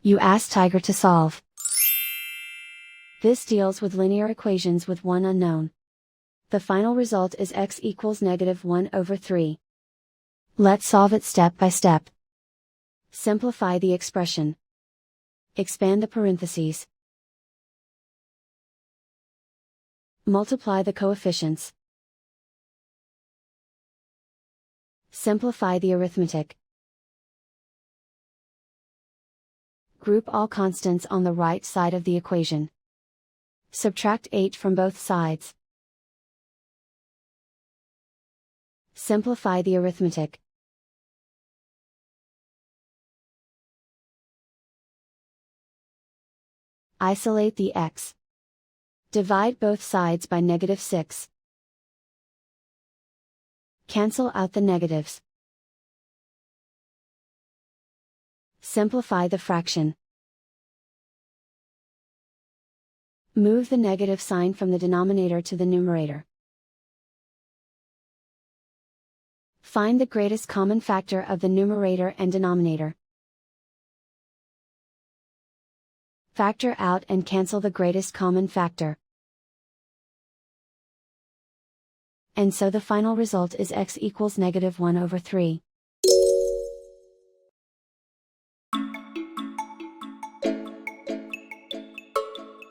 You ask Tiger to solve. This deals with linear equations with one unknown. The final result is x equals -1/3. Let's solve it step by step. Simplify the expression. Expand the parentheses. Multiply the coefficients. Simplify the arithmetic. Group all constants on the right side of the equation. Subtract 8 from both sides. Simplify the arithmetic. Isolate the x. Divide both sides by -6. Cancel out the negatives. Simplify the fraction. Move the negative sign from the denominator to the numerator. Find the greatest common factor of the numerator and denominator. Factor out and cancel the greatest common factor. And so the final result is x equals -1/3.